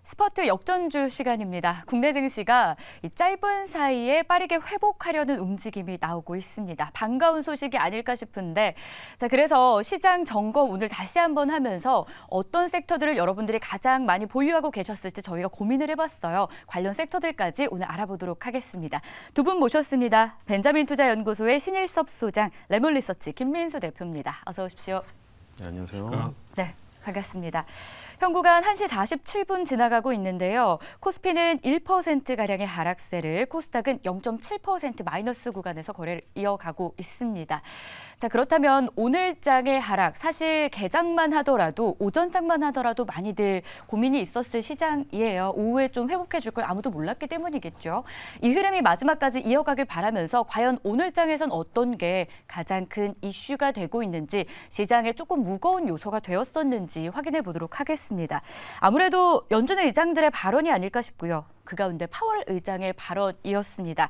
스포트 역전주 시간입니다. 국내 증시가 이 짧은 사이에 빠르게 회복하려는 움직임이 나오고 있습니다. 반가운 소식이 아닐까 싶은데, 그래서 시장 점검 오늘 다시 한번 하면서 어떤 섹터들을 여러분들이 가장 많이 보유하고 계셨을지 저희가 고민을 해봤어요. 관련 섹터들까지 오늘 알아보도록 하겠습니다. 두 분 모셨습니다. 벤자민 투자연구소의 신일섭 소장, 레몬리서치 김민수 대표입니다. 어서 오십시오. 네, 안녕하세요. 네, 반갑습니다. 현구간 1시 47분 지나가고 있는데요. 코스피는 1%가량의 하락세를, 코스닥은 0.7% 마이너스 구간에서 거래를 이어가고 있습니다. 자, 그렇다면 오늘 장의 하락, 사실 개장만 하더라도, 오전장만 하더라도 많이들 고민이 있었을 시장이에요. 오후에 좀 회복해 줄 걸 아무도 몰랐기 때문이겠죠. 이 흐름이 마지막까지 이어가길 바라면서 과연 오늘 장에선 어떤 게 가장 큰 이슈가 되고 있는지, 시장에 조금 무거운 요소가 되었었는지 확인해 보도록 하겠습니다. 아무래도 연준 의장들의 발언이 아닐까 싶고요. 그 가운데 파월 의장의 발언이었습니다.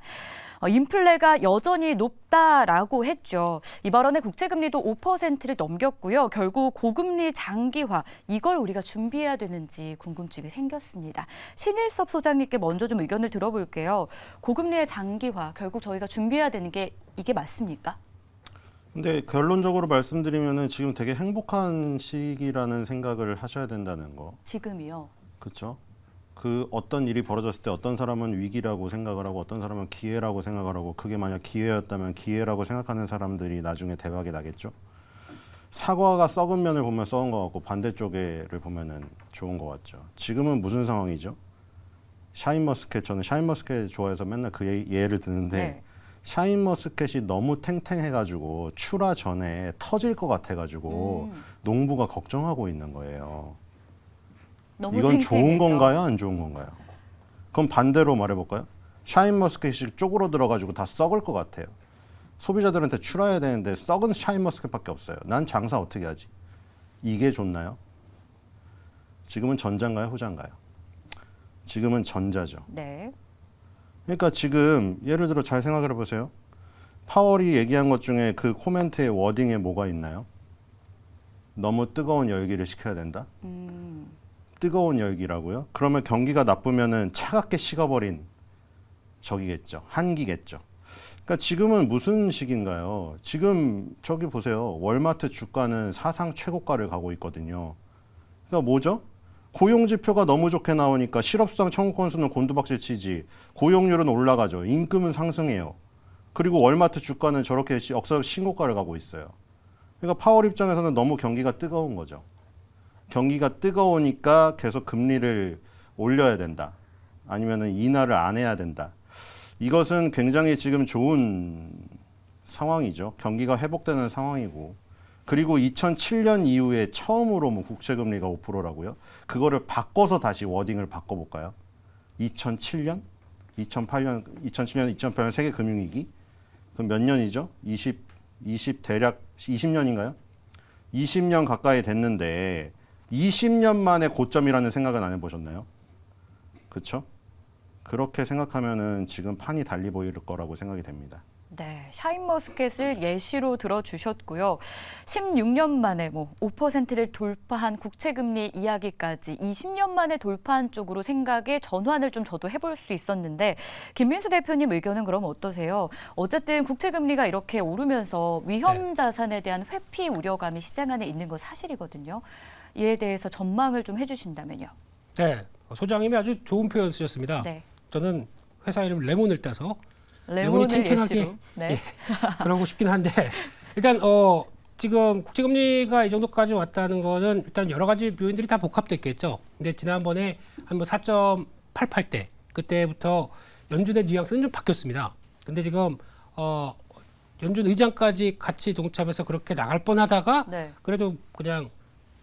인플레가 여전히 높다라고 했죠. 이 발언에 국채금리도 5%를 넘겼고요. 결국 고금리 장기화, 이걸 우리가 준비해야 되는지 궁금증이 생겼습니다. 신일섭 소장님께 먼저 좀 의견을 들어볼게요. 고금리의 장기화, 결국 저희가 준비해야 되는 게 이게 맞습니까? 근데 결론적으로 말씀드리면은 지금 되게 행복한 시기라는 생각을 하셔야 된다는 거. 지금이요. 그렇죠? 그 어떤 일이 벌어졌을 때 어떤 사람은 위기라고 생각을 하고 어떤 사람은 기회라고 생각을 하고, 그게 만약 기회였다면 기회라고 생각하는 사람들이 나중에 대박이 나겠죠. 사과가 썩은 면을 보면 썩은 것 같고 반대쪽을 보면은 좋은 것 같죠. 지금은 무슨 상황이죠? 샤인머스켓, 저는 샤인머스켓 좋아해서 맨날 그 예를 드는데, 네. 샤인머스켓이 너무 탱탱해가지고 출하 전에 터질 것 같아가지고 농부가 걱정하고 있는 거예요. 너무 이건 탱탱해서. 좋은 건가요, 안 좋은 건가요? 그럼 반대로 말해볼까요? 샤인머스켓이 쪼그러 들어가지고 다 썩을 것 같아요. 소비자들한테 출하해야 되는데 썩은 샤인머스켓밖에 없어요. 난 장사 어떻게 하지? 이게 좋나요? 지금은 전자인가요, 후자인가요? 지금은 전자죠. 네. 그러니까 지금 예를 들어 잘 생각을 해보세요. 파월이 얘기한 것 중에 그 코멘트의 워딩에 뭐가 있나요? 너무 뜨거운 열기를 식혀야 된다? 뜨거운 열기라고요? 그러면 경기가 나쁘면은 차갑게 식어버린 저기겠죠. 한기겠죠. 그러니까 지금은 무슨 시기인가요? 지금 저기 보세요. 월마트 주가는 사상 최고가를 가고 있거든요. 그러니까 뭐죠? 고용 지표가 너무 좋게 나오니까 실업수당 청구 건수는 곤두박질 치지, 고용률은 올라가죠. 임금은 상승해요. 그리고 월마트 주가는 저렇게 역사적 신고가를 가고 있어요. 그러니까 파월 입장에서는 너무 경기가 뜨거운 거죠. 경기가 뜨거우니까 계속 금리를 올려야 된다. 아니면은 인하를 안 해야 된다. 이것은 굉장히 지금 좋은 상황이죠. 경기가 회복되는 상황이고. 그리고 2007년 이후에 처음으로 뭐 국채금리가 5%라고요. 그거를 바꿔서 다시 워딩을 바꿔볼까요? 2007년, 2007년, 2008년 세계 금융위기. 그럼 몇 년이죠? 20 대략 20년인가요? 20년 가까이 됐는데 20년 만에 고점이라는 생각은 안 해보셨나요? 그렇죠? 그렇게 생각하면은 지금 판이 달리 보일 거라고 생각이 됩니다. 네, 샤인머스켓을 예시로 들어주셨고요. 16년 만에 5%를 돌파한 국채금리 이야기까지 20년 만에 돌파한 쪽으로 생각의 전환을 좀 저도 해볼 수 있었는데, 김민수 대표님 의견은 그럼 어떠세요? 어쨌든 국채금리가 이렇게 오르면서 위험 자산에 대한 회피 우려감이 시장 안에 있는 건 사실이거든요. 이에 대해서 전망을 좀 해주신다면요. 네, 소장님이 아주 좋은 표현 쓰셨습니다. 네. 저는 회사 이름 레몬을 따서 레몬을 탱탱하게 예시로. 네. 그러고 싶긴 한데, 일단 지금 국제금리가 이 정도까지 왔다는 거는 일단 여러 가지 요인들이 다 복합됐겠죠. 근데 지난번에 한 4.88대 그때부터 연준의 뉘앙스는 좀 바뀌었습니다. 근데 지금 연준 의장까지 같이 동참해서 그렇게 나갈 뻔하다가 네. 그래도 그냥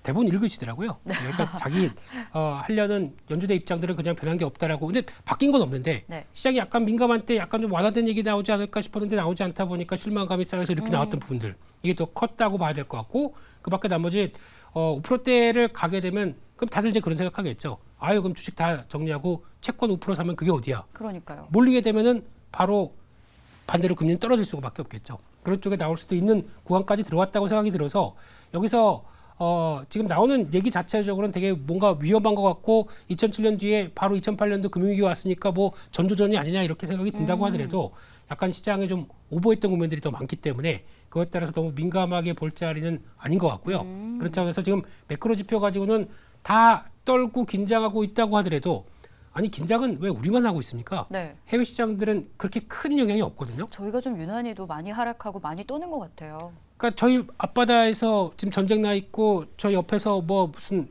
대본 읽으시더라고요. 그러니까 자기 하려는 연준의 입장들은 그냥 변한 게 없다라고. 근데 바뀐 건 없는데 네. 시장이 약간 민감한 때 약간 좀 완화된 얘기 나오지 않을까 싶었는데 나오지 않다 보니까 실망감이 쌓여서 이렇게 나왔던 부분들, 이게 더 컸다고 봐야 될 것 같고, 그밖에 나머지 5%대를 가게 되면 그럼 다들 이제 그런 생각하겠죠. 아유, 그럼 주식 다 정리하고 채권 5% 사면 그게 어디야? 그러니까요. 몰리게 되면은 바로 반대로 금리는 떨어질 수밖에 없겠죠. 그런 쪽에 나올 수도 있는 구간까지 들어왔다고 생각이 들어서 여기서 지금 나오는 얘기 자체적으로는 되게 뭔가 위험한 것 같고 2007년 뒤에 바로 2008년도 금융위기 왔으니까 뭐 전조전이 아니냐 이렇게 생각이 든다고 하더라도 약간 시장에 좀 오버했던 국면들이 더 많기 때문에 그것에 따라서 너무 민감하게 볼 자리는 아닌 것 같고요. 그렇다고 해서 지금 매크로 지표 가지고는 다 떨고 긴장하고 있다고 하더라도 아니 긴장은 왜 우리만 하고 있습니까? 네. 해외 시장들은 그렇게 큰 영향이 없거든요. 저희가 좀 유난히도 많이 하락하고 많이 떠는 것 같아요. 그러니까 저희 앞바다에서 지금 전쟁 나 있고 저 옆에서 뭐 무슨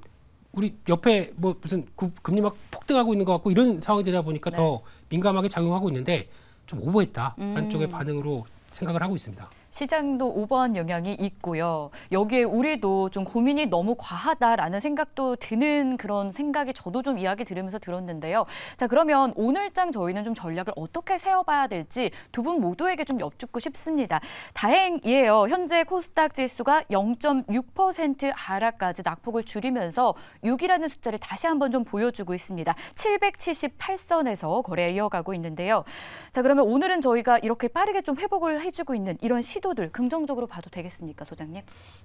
우리 옆에 뭐 무슨 금리 막 폭등하고 있는 것 같고 이런 상황이 되다 보니까 네. 더 민감하게 작용하고 있는데 좀 오버했다라는 쪽의 반응으로 생각을 하고 있습니다. 시장도 오버한 영향이 있고요. 여기에 우리도 좀 고민이 너무 과하다라는 생각도 드는 그런 생각이 저도 좀 이야기 들으면서 들었는데요. 자, 그러면 오늘장 저희는 좀 전략을 어떻게 세워봐야 될지 두 분 모두에게 좀 여쭙고 싶습니다. 다행이에요. 현재 코스닥 지수가 0.6% 하락까지 낙폭을 줄이면서 6이라는 숫자를 다시 한번 좀 보여주고 있습니다. 778선에서 거래 이어가고 있는데요. 자, 그러면 오늘은 저희가 이렇게 빠르게 좀 회복을 해주고 있는 이런 시도들 긍정적으로 봐도 되겠습니까, 소장님?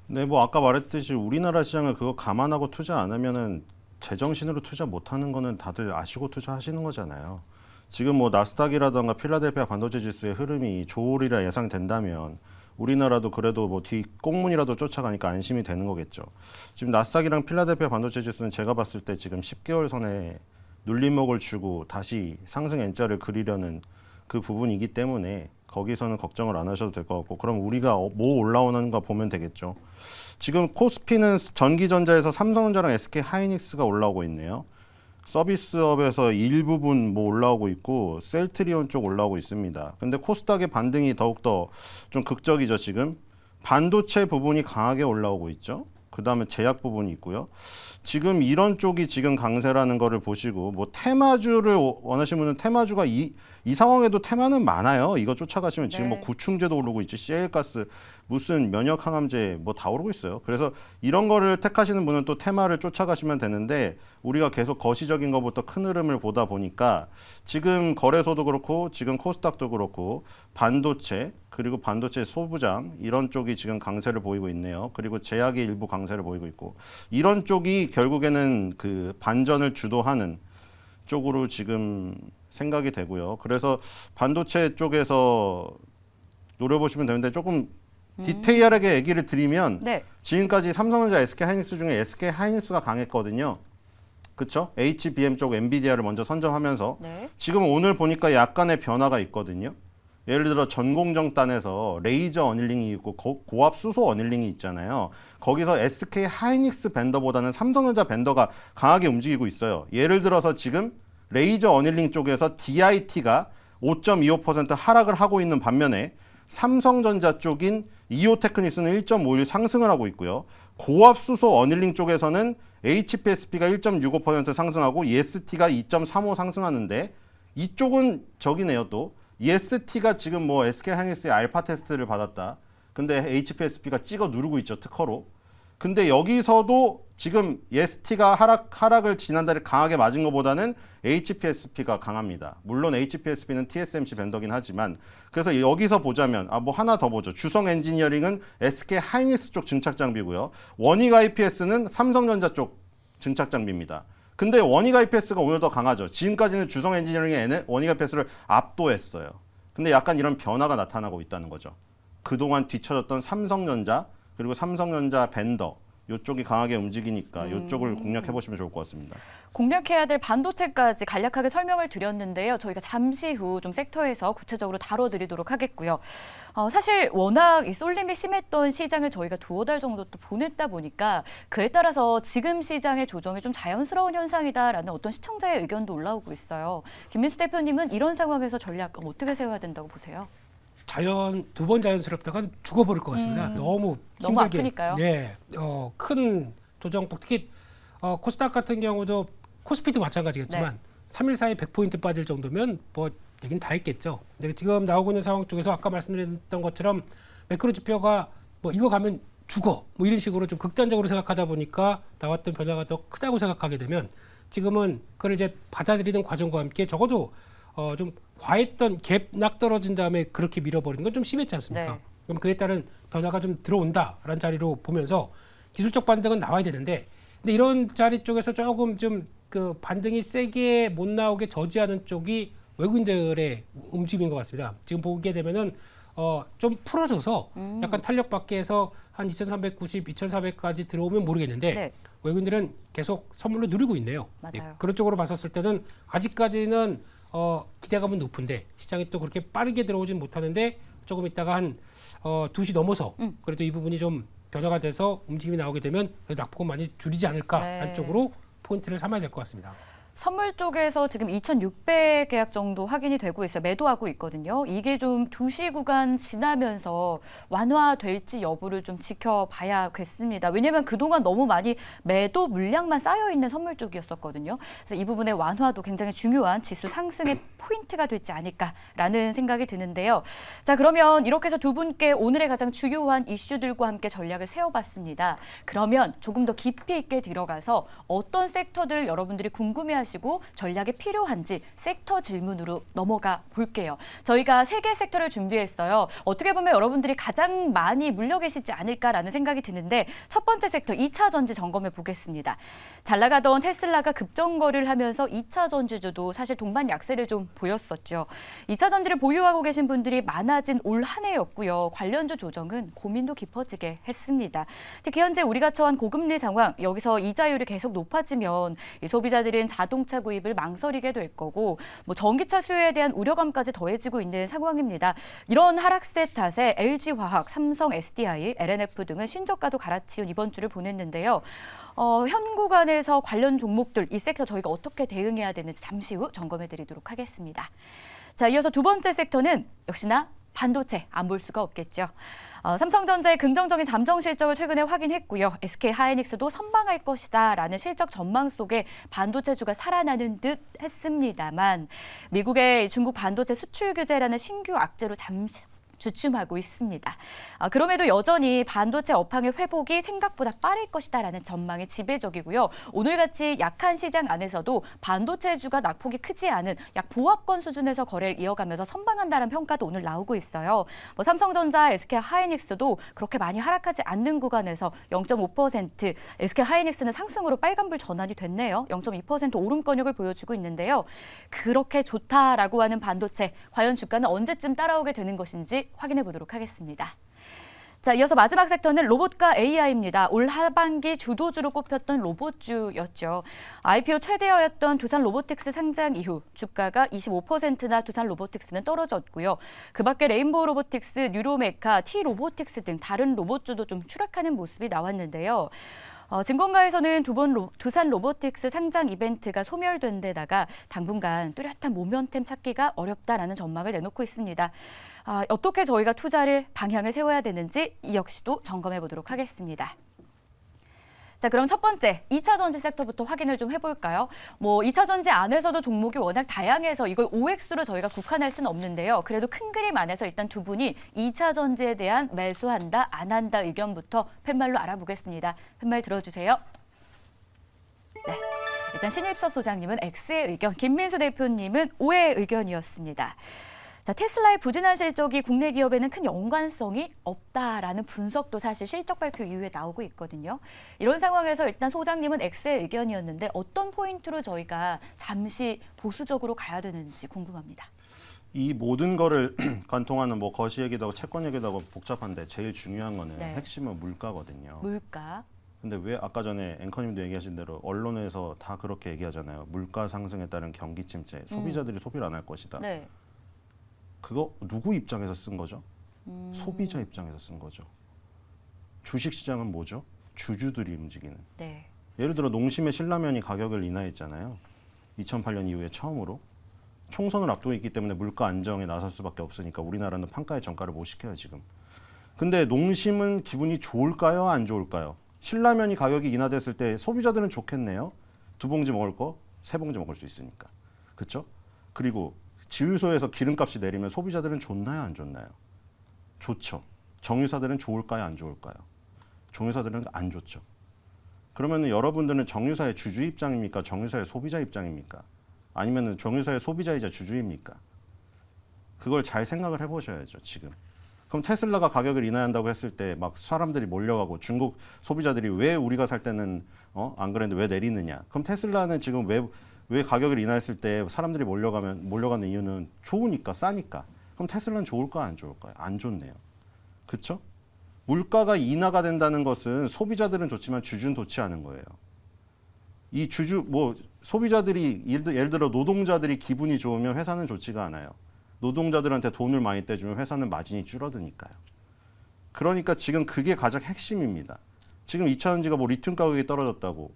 네, 뭐 아까 말했듯이 우리나라 시장을 그거 감안하고 투자 안 하면은 제정신으로 투자 못하는 거는 다들 아시고 투자하시는 거잖아요. 지금 뭐 나스닥이라던가 필라델피아 반도체 지수의 흐름이 좋으리라 예상된다면 우리나라도 그래도 뭐 뒤 꽁문이라도 쫓아가니까 안심이 되는 거겠죠. 지금 나스닥이랑 필라델피아 반도체 지수는 제가 봤을 때 지금 10개월 선에 눌림목을 주고 다시 상승 N자를 그리려는 그 부분이기 때문에 거기서는 걱정을 안 하셔도 될 것 같고, 그럼 우리가 뭐 올라오는가 보면 되겠죠. 지금 코스피는 전기전자에서 삼성전자랑 SK 하이닉스가 올라오고 있네요. 서비스업에서 일부분 뭐 올라오고 있고 셀트리온 쪽 올라오고 있습니다. 근데 코스닥의 반등이 더욱더 좀 극적이죠. 지금 반도체 부분이 강하게 올라오고 있죠. 그 다음에 제약 부분이 있고요. 지금 이런 쪽이 지금 강세라는 거를 보시고, 뭐 테마주를 원하시는 분은 테마주가 이 상황에도 테마는 많아요. 이거 쫓아가시면 지금 네. 뭐 구충제도 오르고 있지, 시엘가스, 무슨 면역 항암제 뭐 다 오르고 있어요. 그래서 이런 거를 택하시는 분은 또 테마를 쫓아가시면 되는데, 우리가 계속 거시적인 것부터 큰 흐름을 보다 보니까 지금 거래소도 그렇고 지금 코스닥도 그렇고 반도체, 그리고 반도체 소부장 이런 쪽이 지금 강세를 보이고 있네요. 그리고 제약이 일부 강세를 보이고 있고, 이런 쪽이 결국에는 그 반전을 주도하는 쪽으로 지금 생각이 되고요. 그래서 반도체 쪽에서 노려보시면 되는데, 조금 디테일하게 얘기를 드리면 네. 지금까지 삼성전자, SK 하이닉스 중에 SK 하이닉스가 강했거든요. 그렇죠? HBM 쪽 엔비디아를 먼저 선점하면서 네. 지금 오늘 보니까 약간의 변화가 있거든요. 예를 들어 전공정단에서 레이저 어닐링이 있고 고압 수소 어닐링이 있잖아요. 거기서 SK 하이닉스 벤더보다는 삼성전자 벤더가 강하게 움직이고 있어요. 예를 들어서 지금 레이저 어닐링 쪽에서 DIT가 5.25% 하락을 하고 있는 반면에 삼성전자 쪽인 이오테크닉스는 1.51 상승을 하고 있고요. 고압 수소 어닐링 쪽에서는 HPSP가 1.65% 상승하고 EST가 2.35 상승하는데, 이쪽은 저기네요. 또 EST가 지금 뭐 SK 하이닉스의 알파 테스트를 받았다. 근데 HPSP가 찍어 누르고 있죠, 특허로. 근데 여기서도 지금 EST가 하락을 지난달에 강하게 맞은 것보다는 HPSP가 강합니다. 물론 HPSP는 TSMC 벤더긴 하지만, 그래서 여기서 보자면 뭐 하나 더 보죠. 주성 엔지니어링은 SK 하이닉스 쪽 증착 장비고요. 원익 IPS는 삼성전자 쪽 증착 장비입니다. 근데 원익 IPS가 오늘 더 강하죠. 지금까지는 주성 엔지니어링의 원익 IPS를 압도했어요. 근데 약간 이런 변화가 나타나고 있다는 거죠. 그동안 뒤처졌던 삼성전자, 그리고 삼성전자 벤더, 이쪽이 강하게 움직이니까 이쪽을 공략해 보시면 좋을 것 같습니다. 공략해야 될 반도체까지 간략하게 설명을 드렸는데요. 저희가 잠시 후 좀 섹터에서 구체적으로 다뤄드리도록 하겠고요. 사실 워낙 이 쏠림이 심했던 시장을 저희가 두어 달 정도 또 보냈다 보니까 그에 따라서 지금 시장의 조정이 좀 자연스러운 현상이다라는 어떤 시청자의 의견도 올라오고 있어요. 김민수 대표님은 이런 상황에서 전략 어떻게 세워야 된다고 보세요? 두 번 자연스럽다가 죽어버릴 것 같습니다. 너무 힘들게. 아프니까요. 네, 큰 조정폭, 특히 코스닥 같은 경우도 코스피도 마찬가지겠지만 네. 3일 사이에 100포인트 빠질 정도면 뭐 얘기는 다 했겠죠. 근데 지금 나오고 있는 상황 쪽에서 아까 말씀드렸던 것처럼 매크로 지표가 뭐 이거 가면 죽어 뭐 이런 식으로 좀 극단적으로 생각하다 보니까 나왔던 변화가 더 크다고 생각하게 되면 지금은 그걸 이제 받아들이는 과정과 함께 적어도 좀 과했던 갭락 떨어진 다음에 그렇게 밀어버리는 건 좀 심했지 않습니까? 네. 그럼 그에 따른 변화가 좀 들어온다라는 자리로 보면서 기술적 반등은 나와야 되는데, 근데 이런 자리 쪽에서 조금 좀 그 반등이 세게 못 나오게 저지하는 쪽이 외국인들의 움직임인 것 같습니다. 지금 보게 되면은 좀 풀어져서 약간 탄력 받게 해서 한 2,390, 2,400까지 들어오면 모르겠는데 네. 외국인들은 계속 선물로 누리고 있네요. 맞아요. 그런 쪽으로 봤었을 때는 아직까지는 기대감은 높은데 시장이 또 그렇게 빠르게 들어오진 못하는데 조금 있다가 한 2시 넘어서 그래도 이 부분이 좀 변화가 돼서 움직임이 나오게 되면 그래도 낙폭은 많이 줄이지 않을까 네. 하는 쪽으로 포인트를 삼아야 될 것 같습니다. 선물 쪽에서 지금 2,600 계약 정도 확인이 되고 있어요. 매도하고 있거든요. 이게 좀 2시 구간 지나면서 완화될지 여부를 좀 지켜봐야겠습니다. 왜냐하면 그동안 너무 많이 매도 물량만 쌓여있는 선물 쪽이었었거든요. 그래서 이 부분의 완화도 굉장히 중요한 지수 상승의 포인트가 되지 않을까라는 생각이 드는데요. 자, 그러면 이렇게 해서 두 분께 오늘의 가장 주요한 이슈들과 함께 전략을 세워봤습니다. 그러면 조금 더 깊이 있게 들어가서 어떤 섹터들 여러분들이 궁금해하시고 전략이 필요한지 섹터 질문으로 넘어가 볼게요. 저희가 3개 섹터를 준비했어요. 어떻게 보면 여러분들이 가장 많이 물려 계시지 않을까라는 생각이 드는데 첫 번째 섹터 2차 전지 점검해 보겠습니다. 잘 나가던 테슬라가 급정거를 하면서 2차 전지주도 사실 동반 약세를 좀 보였었죠. 2차 전지를 보유하고 계신 분들이 많아진 올 한 해였고요. 관련주 조정은 고민도 깊어지게 했습니다. 특히 현재 우리가 처한 고금리 상황, 여기서 이자율이 계속 높아지면 이 소비자들은 자동차 구입을 망설이게 될 거고 뭐 전기차 수요에 대한 우려감까지 더해지고 있는 상황입니다. 이런 하락세 탓에 LG화학, 삼성 SDI, LNF 등은 신저가도 갈아치운 이번 주를 보냈는데요. 현 구간에서 관련 종목들, 이 섹터 저희가 어떻게 대응해야 되는지 잠시 후 점검해 드리도록 하겠습니다. 자, 이어서 두 번째 섹터는 역시나 반도체 안 볼 수가 없겠죠. 삼성전자의 긍정적인 잠정 실적을 최근에 확인했고요. SK하이닉스도 선방할 것이다라는 실적 전망 속에 반도체주가 살아나는 듯 했습니다만 미국의 중국 반도체 수출 규제라는 신규 악재로 잠시 주춤하고 있습니다. 그럼에도 여전히 반도체 업황의 회복이 생각보다 빠를 것이다라는 전망이 지배적이고요. 오늘같이 약한 시장 안에서도 반도체주가 낙폭이 크지 않은 약 보합권 수준에서 거래를 이어가면서 선방한다는 평가도 오늘 나오고 있어요. 삼성전자, SK하이닉스도 그렇게 많이 하락하지 않는 구간에서 0.5%, SK하이닉스는 상승으로 빨간불 전환이 됐네요. 0.2% 오름권역을 보여주고 있는데요. 그렇게 좋다라고 하는 반도체, 과연 주가는 언제쯤 따라오게 되는 것인지 확인해 보도록 하겠습니다. 자, 이어서 마지막 섹터는 로봇과 AI입니다. 올 하반기 주도주로 꼽혔던 로봇주였죠. IPO 최대어였던 두산 로보틱스 상장 이후 주가가 25%나 두산 로보틱스는 떨어졌고요. 그 밖에 레인보우 로보틱스, 뉴로메카, T-로보틱스 등 다른 로봇주도 좀 추락하는 모습이 나왔는데요. 증권가에서는 두산 로보틱스 상장 이벤트가 소멸된 데다가 당분간 뚜렷한 모멘텀 찾기가 어렵다라는 전망을 내놓고 있습니다. 어떻게 저희가 투자를 방향을 세워야 되는지 이 역시도 점검해 보도록 하겠습니다. 자, 그럼 첫 번째 2차 전지 섹터부터 확인을 좀 해볼까요? 2차 전지 안에서도 종목이 워낙 다양해서 이걸 OX로 저희가 국한할 수는 없는데요. 그래도 큰 그림 안에서 일단 두 분이 2차 전지에 대한 매수한다, 안 한다 의견부터 팻말로 알아보겠습니다. 팻말 들어주세요. 네, 일단 신일섭 소장님은 X의 의견, 김민수 대표님은 O의 의견이었습니다. 자, 테슬라의 부진한 실적이 국내 기업에는 큰 연관성이 없다라는 분석도 사실 실적 발표 이후에 나오고 있거든요. 이런 상황에서 일단 소장님은 X의 의견이었는데 어떤 포인트로 저희가 잠시 보수적으로 가야 되는지 궁금합니다. 이 모든 거를 관통하는 뭐 거시 얘기도 하고 채권 얘기도 하고 복잡한데 제일 중요한 거는 네. 핵심은 물가거든요. 물가. 근데 왜 아까 전에 앵커님도 얘기하신 대로 언론에서 다 그렇게 얘기하잖아요. 물가 상승에 따른 경기 침체, 소비자들이 소비를 안 할 것이다. 네. 그거 누구 입장에서 쓴 거죠? 소비자 입장에서 쓴 거죠. 주식시장은 뭐죠? 주주들이 움직이는. 네. 예를 들어 농심의 신라면이 가격을 인하했잖아요. 2008년 이후에 처음으로. 총선을 앞두고 있기 때문에 물가 안정에 나설 수밖에 없으니까 우리나라는 판가의 정가를 못 시켜요 지금. 근데 농심은 기분이 좋을까요? 안 좋을까요? 신라면이 가격이 인하됐을 때 소비자들은 좋겠네요. 2봉지 먹을 거 3봉지 먹을 수 있으니까. 그렇죠? 그리고 지유소에서 기름값이 내리면 소비자들은 좋나요? 안 좋나요? 좋죠. 정유사들은 좋을까요? 안 좋을까요? 정유사들은 안 좋죠. 그러면 여러분들은 정유사의 주주 입장입니까? 정유사의 소비자 입장입니까? 아니면 정유사의 소비자이자 주주입니까? 그걸 잘 생각을 해보셔야죠. 지금. 그럼 테슬라가 가격을 인하한다고 했을 때 막 사람들이 몰려가고 중국 소비자들이 왜 우리가 살 때는 안 그랬는데 왜 내리느냐? 그럼 테슬라는 지금 왜 가격을 인하했을 때 사람들이 몰려가는 이유는 좋으니까 싸니까. 그럼 테슬라는 좋을까요, 안 좋을까요? 안 좋네요. 그렇죠? 물가가 인하가 된다는 것은 소비자들은 좋지만 주주는 좋지 않은 거예요. 이 소비자들이 예를 들어 노동자들이 기분이 좋으면 회사는 좋지가 않아요. 노동자들한테 돈을 많이 떼주면 회사는 마진이 줄어드니까요. 그러니까 지금 그게 가장 핵심입니다. 지금 2차전지가 뭐 리튬 가격이 떨어졌다고.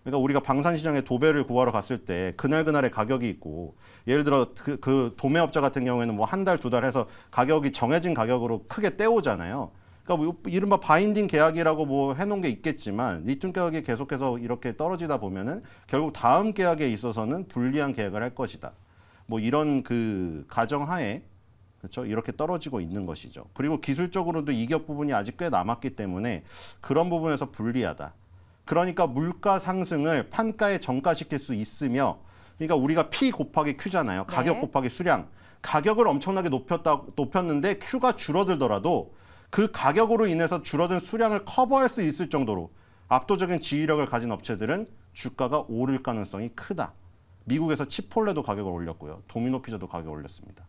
그러니까 우리가 방산시장에 도배를 구하러 갔을 때 그날그날의 가격이 있고 예를 들어 그 도매업자 같은 경우에는 뭐 한 달, 두 달 해서 가격이 정해진 가격으로 크게 떼오잖아요. 그러니까 뭐 이른바 바인딩 계약이라고 뭐 해놓은 게 있겠지만 리튬 가격이 계속해서 이렇게 떨어지다 보면은 결국 다음 계약에 있어서는 불리한 계약을 할 것이다. 뭐 이런 그 가정하에 그렇죠? 이렇게 떨어지고 있는 것이죠. 그리고 기술적으로도 이격 부분이 아직 꽤 남았기 때문에 그런 부분에서 불리하다. 그러니까 물가 상승을 판가에 전가시킬 수 있으며 그러니까 우리가 P 곱하기 Q잖아요. 가격 네. 곱하기 수량. 가격을 엄청나게 높였는데 Q가 줄어들더라도 그 가격으로 인해서 줄어든 수량을 커버할 수 있을 정도로 압도적인 지휘력을 가진 업체들은 주가가 오를 가능성이 크다. 미국에서 치폴레도 가격을 올렸고요. 도미노 피자도 가격을 올렸습니다.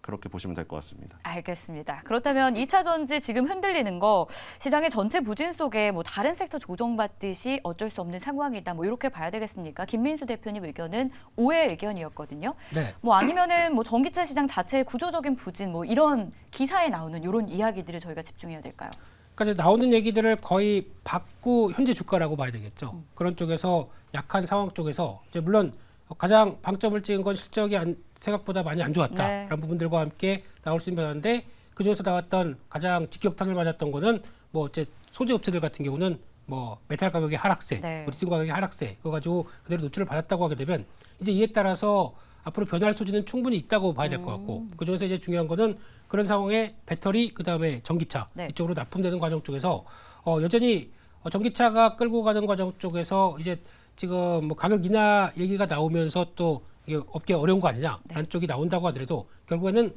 그렇게 보시면 될 것 같습니다. 알겠습니다. 그렇다면 2차 전지 지금 흔들리는 거 시장의 전체 부진 속에 뭐 다른 섹터 조정받듯이 어쩔 수 없는 상황이다. 뭐 이렇게 봐야 되겠습니까? 김민수 대표님 의견은 오해 의견이었거든요. 네. 뭐 아니면은 뭐 전기차 시장 자체의 구조적인 부진 뭐 이런 기사에 나오는 이런 이야기들을 저희가 집중해야 될까요? 그러니까 이제 나오는 얘기들을 거의 받고 현재 주가라고 봐야 되겠죠. 그런 쪽에서 약한 상황 쪽에서 이제 물론 가장 방점을 찍은 건 실적이 생각보다 많이 안 좋았다라는 네. 부분들과 함께 나올 수 있는 변화인데 그 중에서 나왔던 가장 직격탄을 맞았던 거는 뭐 이제 소재 업체들 같은 경우는 뭐 메탈 가격의 하락세, 네. 리튬 가격의 하락세 그거 가지고 그대로 노출을 받았다고 하게 되면 이제 이에 따라서 앞으로 변화할 소지는 충분히 있다고 봐야 될 것 같고 그 중에서 이제 중요한 거는 그런 상황에 배터리 그다음에 전기차 네. 이쪽으로 납품되는 과정 쪽에서 여전히 전기차가 끌고 가는 과정 쪽에서 이제 지금 뭐 가격 인하 얘기가 나오면서 또 이게 업계 어려운 거 아니냐라는 네. 쪽이 나온다고 하더라도 결국에는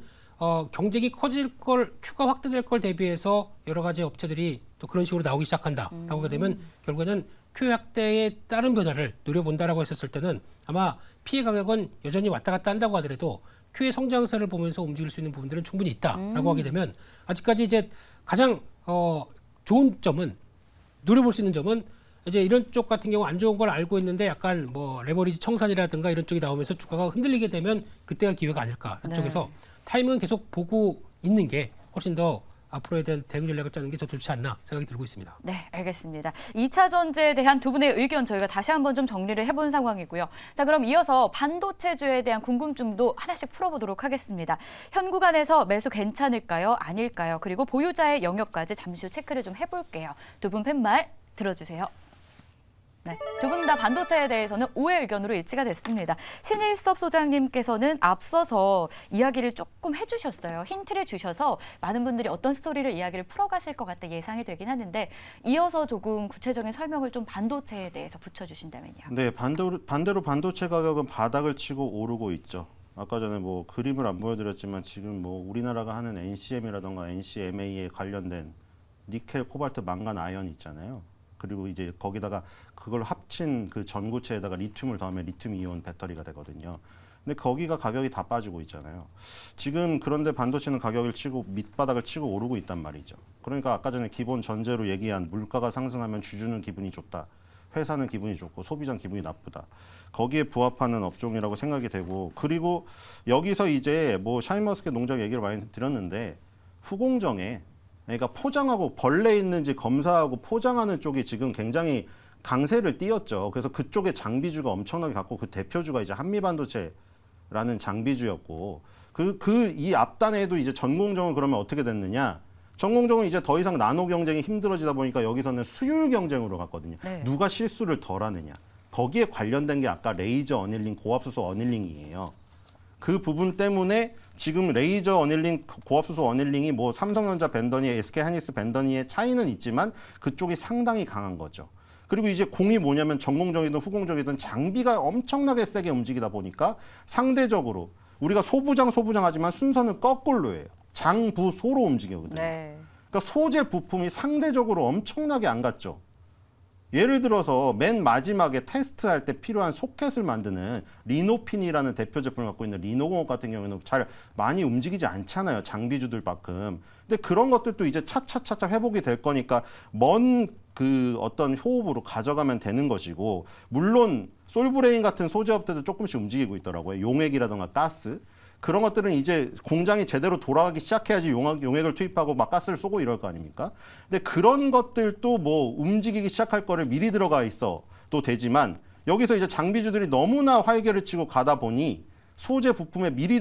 경쟁이 커질 걸 큐가 확대될 걸 대비해서 여러 가지 업체들이 또 그런 식으로 나오기 시작한다라고 하게 되면 결국에는 큐 확대에 따른 변화를 노려본다라고 했었을 때는 아마 피해 가격은 여전히 왔다 갔다 한다고 하더라도 큐의 성장세를 보면서 움직일 수 있는 부분들은 충분히 있다라고 하게 되면 아직까지 이제 가장 좋은 점은 노려볼 수 있는 점은 이제 이런 쪽 같은 경우 안 좋은 걸 알고 있는데 약간 뭐 레버리지 청산이라든가 이런 쪽이 나오면서 주가가 흔들리게 되면 그때가 기회가 아닐까 네. 쪽에서 타이밍은 계속 보고 있는 게 훨씬 더 앞으로에 대한 대응 전략을 짜는 게 더 좋지 않나 생각이 들고 있습니다. 네, 알겠습니다. 2차 전지에 대한 두 분의 의견 저희가 다시 한번 좀 정리를 해본 상황이고요. 자, 그럼 이어서 반도체주에 대한 궁금증도 하나씩 풀어보도록 하겠습니다. 현 구간에서 매수 괜찮을까요? 아닐까요? 그리고 보유자의 영역까지 잠시 후 체크를 좀 해볼게요. 두 분 팻말 들어주세요. 네, 두 분 다 반도체에 대해서는 오해 의견으로 일치가 됐습니다. 신일섭 소장님께서는 앞서서 이야기를 조금 해주셨어요. 힌트를 주셔서 많은 분들이 어떤 스토리를 이야기를 풀어가실 것 같다 예상이 되긴 하는데 이어서 조금 구체적인 설명을 좀 반도체에 대해서 붙여주신다면요. 네, 반대로 반도체 가격은 바닥을 치고 오르고 있죠. 아까 전에 뭐 그림을 안 보여드렸지만 지금 뭐 우리나라가 하는 NCM이라던가 NCMA에 관련된 니켈, 코발트, 망간, 아연 있잖아요. 그리고 이제 거기다가 그걸 합친 그 전구체에다가 리튬을 더하면 리튬 이온 배터리가 되거든요. 근데 거기가 가격이 다 빠지고 있잖아요. 지금 그런데 반도체는 가격을 치고 밑바닥을 치고 오르고 있단 말이죠. 그러니까 아까 전에 기본 전제로 얘기한 물가가 상승하면 주주는 기분이 좋다. 회사는 기분이 좋고 소비자는 기분이 나쁘다. 거기에 부합하는 업종이라고 생각이 되고 그리고 여기서 이제 뭐 샤인머스켓 농장 얘기를 많이 드렸는데 후공정에 그러니까 포장하고 벌레 있는지 검사하고 포장하는 쪽이 지금 굉장히 강세를 띄었죠. 그래서 그쪽에 장비주가 엄청나게 갖고 그 대표주가 이제 한미반도체라는 장비주였고 이 앞단에도 이제 전공정은 그러면 어떻게 됐느냐? 전공정은 이제 더 이상 나노 경쟁이 힘들어지다 보니까 여기서는 수율 경쟁으로 갔거든요. 네. 누가 실수를 덜 하느냐. 거기에 관련된 게 아까 레이저 어닐링, 고압수소 어닐링이에요. 그 부분 때문에 지금 레이저 어닐링, 고압수소 어닐링이 뭐 삼성전자 벤더니, SK하이닉스 벤더니의 차이는 있지만 그쪽이 상당히 강한 거죠. 그리고 이제 공이 뭐냐면 전공정이든 후공정이든 장비가 엄청나게 세게 움직이다 보니까 상대적으로 우리가 소부장 하지만 순서는 거꾸로 해요. 장부소로 움직이거든요. 네. 그러니까 소재 부품이 상대적으로 엄청나게 안 갔죠. 예를 들어서 맨 마지막에 테스트할 때 필요한 소켓을 만드는 리노핀이라는 대표 제품을 갖고 있는 리노공업 같은 경우에는 잘 많이 움직이지 않잖아요. 장비주들만큼. 근데 그런 것들도 이제 차차차차 회복이 될 거니까 먼 그 어떤 호흡으로 가져가면 되는 것이고, 물론 솔브레인 같은 소재업체도 조금씩 움직이고 있더라고요. 용액이라든가 가스. 그런 것들은 이제 공장이 제대로 돌아가기 시작해야지 용액을 투입하고 막 가스를 쏘고 이럴 거 아닙니까? 근데 그런 것들도 뭐 움직이기 시작할 거를 미리 들어가 있어도 되지만, 여기서 이제 장비주들이 너무나 활개를 치고 가다 보니 소재 부품에 미리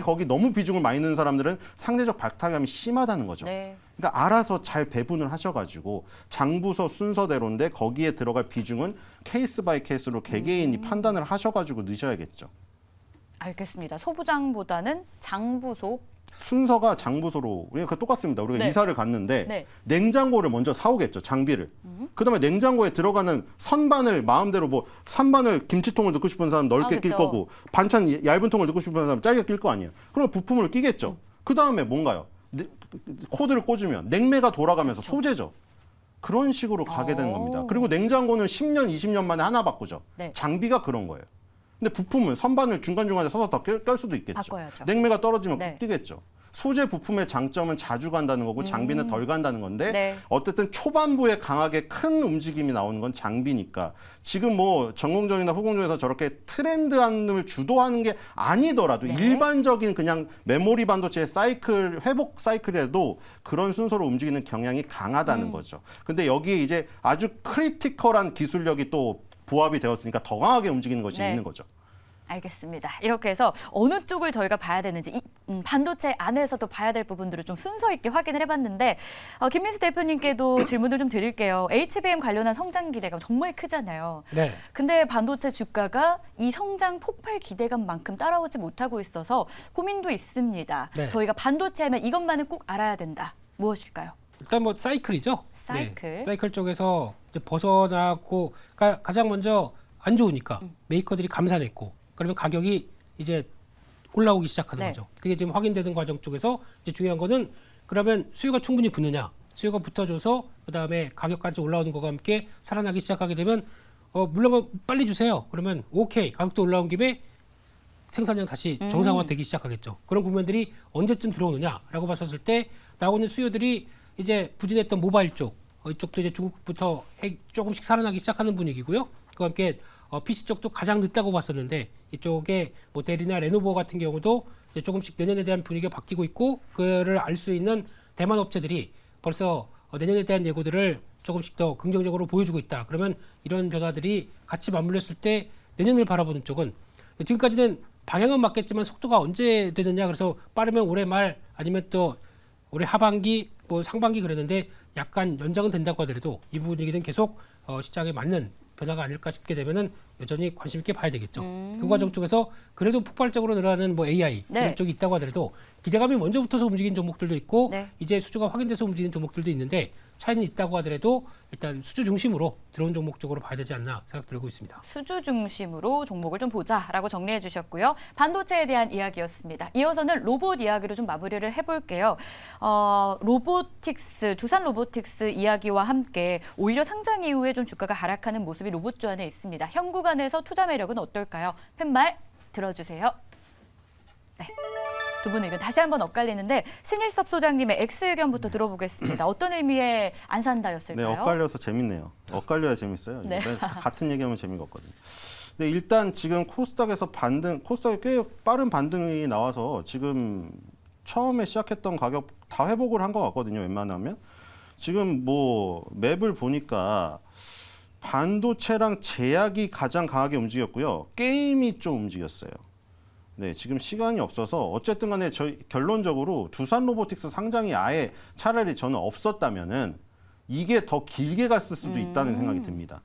거기 너무 비중을 많이 넣는 사람들은 상대적 박탈감이 심하다는 거죠. 네. 그러니까 알아서 잘 배분을 하셔가지고 장부서 순서대로인데 거기에 들어갈 비중은 케이스 바이 케이스로 개개인이 판단을 하셔가지고 넣으셔야겠죠. 알겠습니다. 소부장보다는 장부소. 순서가 장부소로 우리가 똑같습니다. 우리가 네. 이사를 갔는데 네. 냉장고를 먼저 사오겠죠. 장비를. 그다음에 냉장고에 들어가는 선반을 마음대로 뭐 선반을 김치통을 넣고 싶은 사람 넓게 낄 그쵸. 거고, 반찬 얇은 통을 넣고 싶은 사람 짧게 낄 거 아니에요. 그럼 부품을 끼겠죠. 그다음에 뭔가요? 코드를 꽂으면 냉매가 돌아가면서 소재죠. 그런 식으로 가게 되는 겁니다. 그리고 냉장고는 10년, 20년 만에 하나 바꾸죠. 네. 장비가 그런 거예요. 근데 부품은 선반을 중간중간에 서서 더 깰 수도 있겠죠. 바꿔야죠. 냉매가 떨어지면 네. 뛰겠죠. 소재 부품의 장점은 자주 간다는 거고 장비는 덜 간다는 건데, 네. 어쨌든 초반부에 강하게 큰 움직임이 나오는 건 장비니까, 지금 뭐 전공정이나 후공정에서 저렇게 트렌드함을 주도하는 게 아니더라도 네. 일반적인 그냥 메모리 반도체의 사이클, 회복 사이클에도 그런 순서로 움직이는 경향이 강하다는 거죠. 근데 여기에 이제 아주 크리티컬한 기술력이 또 부합이 되었으니까 더 강하게 움직이는 것이 네. 있는 거죠. 알겠습니다. 이렇게 해서 어느 쪽을 저희가 봐야 되는지 반도체 안에서도 봐야 될 부분들을 좀 순서 있게 확인을 해봤는데, 김민수 대표님께도 질문을 좀 드릴게요. HBM 관련한 성장 기대감 정말 크잖아요. 네. 근데 반도체 주가가 이 성장 폭발 기대감만큼 따라오지 못하고 있어서 고민도 있습니다. 네. 저희가 반도체 하면 이것만은 꼭 알아야 된다. 무엇일까요? 일단 뭐 사이클이죠. 사이클. 네. 사이클 쪽에서 이제 벗어나고, 그러니까 가장 먼저 안 좋으니까 메이커들이 감산했고, 그러면 가격이 이제 올라오기 시작하는 네. 거죠. 그게 지금 확인되는 과정 쪽에서 이제 중요한 거는, 그러면 수요가 충분히 붙느냐, 수요가 붙어줘서 그 다음에 가격까지 올라오는 것과 함께 살아나기 시작하게 되면 물론 빨리 주세요. 그러면 오케이, 가격도 올라온 김에 생산량 다시 정상화되기 시작하겠죠. 그런 국면들이 언제쯤 들어오느냐라고 봤었을 때 나오는 수요들이 이제 부진했던 모바일 쪽, 이쪽도 이제 중국부터 조금씩 살아나기 시작하는 분위기고요. 그와 함께 PC 쪽도 가장 늦다고 봤었는데, 이쪽에 뭐 데리나 레노버 같은 경우도 이제 조금씩 내년에 대한 분위기가 바뀌고 있고, 그를 알 수 있는 대만 업체들이 벌써 내년에 대한 예고들을 조금씩 더 긍정적으로 보여주고 있다. 그러면 이런 변화들이 같이 맞물렸을 때 내년을 바라보는 쪽은, 지금까지는 방향은 맞겠지만 속도가 언제 되느냐, 그래서 빠르면 올해 말 아니면 또 올해 하반기 뭐 상반기 그랬는데 약간 연장은 된다고 하더라도 이 분위기는 계속 시장에 맞는 변화가 아닐까 싶게 되면은 여전히 관심 있게 봐야 되겠죠. 그 과정 쪽에서 그래도 폭발적으로 늘어나는 뭐 AI 네. 이런 쪽이 있다고 하더라도 기대감이 먼저 붙어서 움직이는 종목들도 있고, 네. 이제 수주가 확인돼서 움직이는 종목들도 있는데, 차이는 있다고 하더라도 일단 수주 중심으로 들어온 종목 쪽으로 봐야 되지 않나 생각 들고 있습니다. 수주 중심으로 종목을 좀 보자라고 정리해 주셨고요. 반도체에 대한 이야기였습니다. 이어서는 로봇 이야기로 좀 마무리를 해볼게요. 로보틱스, 두산 로보틱스 이야기와 함께 오히려 상장 이후에 좀 주가가 하락하는 모습이 로봇주 안에 있습니다. 현 구간에서 투자 매력은 어떨까요? 팻말 들어주세요. 네. 두 분 의견 다시 한번 엇갈리는데, 신일섭 소장님의 X 의견부터 들어보겠습니다. 어떤 의미의 안 네, 산다였을까요? 엇갈려서 재밌네요. 엇갈려야 재밌어요. 네. 같은 얘기하면 재미가 없거든요. 근데 일단 지금 코스닥에서 코스닥에 꽤 빠른 반등이 나와서 지금 처음에 시작했던 가격 다 회복을 한 것 같거든요. 웬만하면. 지금 뭐 맵을 보니까 반도체랑 제약이 가장 강하게 움직였고요. 게임이 좀 움직였어요. 네, 지금 시간이 없어서 어쨌든 간에 저희 결론적으로 두산 로보틱스 상장이 아예 차라리 저는 없었다면은 이게 더 길게 갔을 수도 있다는 생각이 듭니다.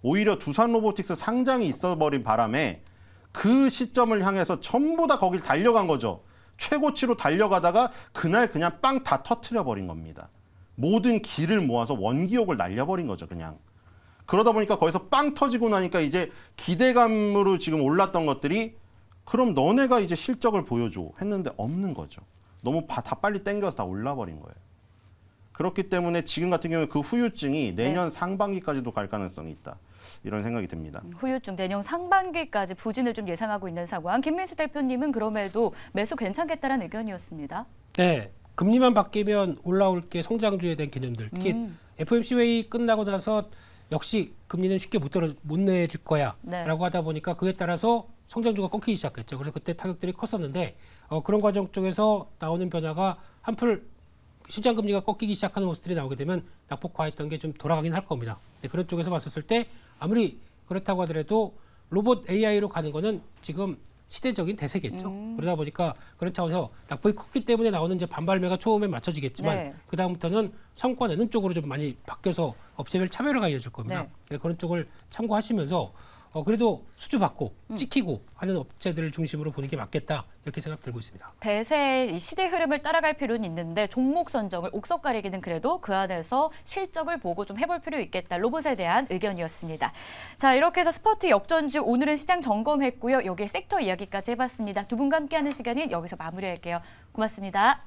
오히려 두산 로보틱스 상장이 있어버린 바람에 그 시점을 향해서 전부 다 거길 달려간 거죠. 최고치로 달려가다가 그날 그냥 빵 다 터트려버린 겁니다. 모든 기를 모아서 원기옥을 날려버린 거죠, 그냥. 그러다 보니까 거기서 빵 터지고 나니까 이제 기대감으로 지금 올랐던 것들이, 그럼 너네가 이제 실적을 보여줘 했는데 없는 거죠. 너무 다 빨리 땡겨서 다 올라버린 거예요. 그렇기 때문에 지금 같은 경우에 그 후유증이 내년 상반기까지도 갈 가능성이 있다. 이런 생각이 듭니다. 후유증 내년 상반기까지 부진을 좀 예상하고 있는 상황. 김민수 대표님은 그럼에도 매수 괜찮겠다라는 의견이었습니다. 네, 금리만 바뀌면 올라올 게 성장주에 대한 개념들. 특히 FOMC 회의 끝나고 나서 역시 금리는 쉽게 못 내릴 거야라고 네. 하다 보니까 그에 따라서 성장주가 꺾이기 시작했죠. 그래서 그때 타격들이 컸었는데 그런 과정 쪽에서 나오는 변화가 한풀 시장 금리가 꺾이기 시작하는 모습들이 나오게 되면 낙폭화했던 게 좀 돌아가긴 할 겁니다. 근데 그런 쪽에서 봤었을 때 아무리 그렇다고 하더라도 로봇 AI로 가는 거는 지금 시대적인 대세겠죠. 그러다 보니까 그런 차원에서 낙폭이 컸기 때문에 나오는 이제 반발매가 처음에 맞춰지겠지만 네. 그 다음부터는 성과 내는 쪽으로 좀 많이 바뀌어서 업체별 차별화가 이어질 겁니다. 네. 그런 쪽을 참고하시면서 그래도 수주 받고 찍히고 하는 업체들을 중심으로 보는 게 맞겠다 이렇게 생각 들고 있습니다. 대세의 이 시대 흐름을 따라갈 필요는 있는데 종목 선정을 옥석 가리기는 그래도 그 안에서 실적을 보고 좀 해볼 필요 있겠다. 로봇에 대한 의견이었습니다. 자, 이렇게 해서 스포트 역전주 오늘은 시장 점검했고요. 여기에 섹터 이야기까지 해봤습니다. 두 분과 함께하는 시간은 여기서 마무리할게요. 고맙습니다.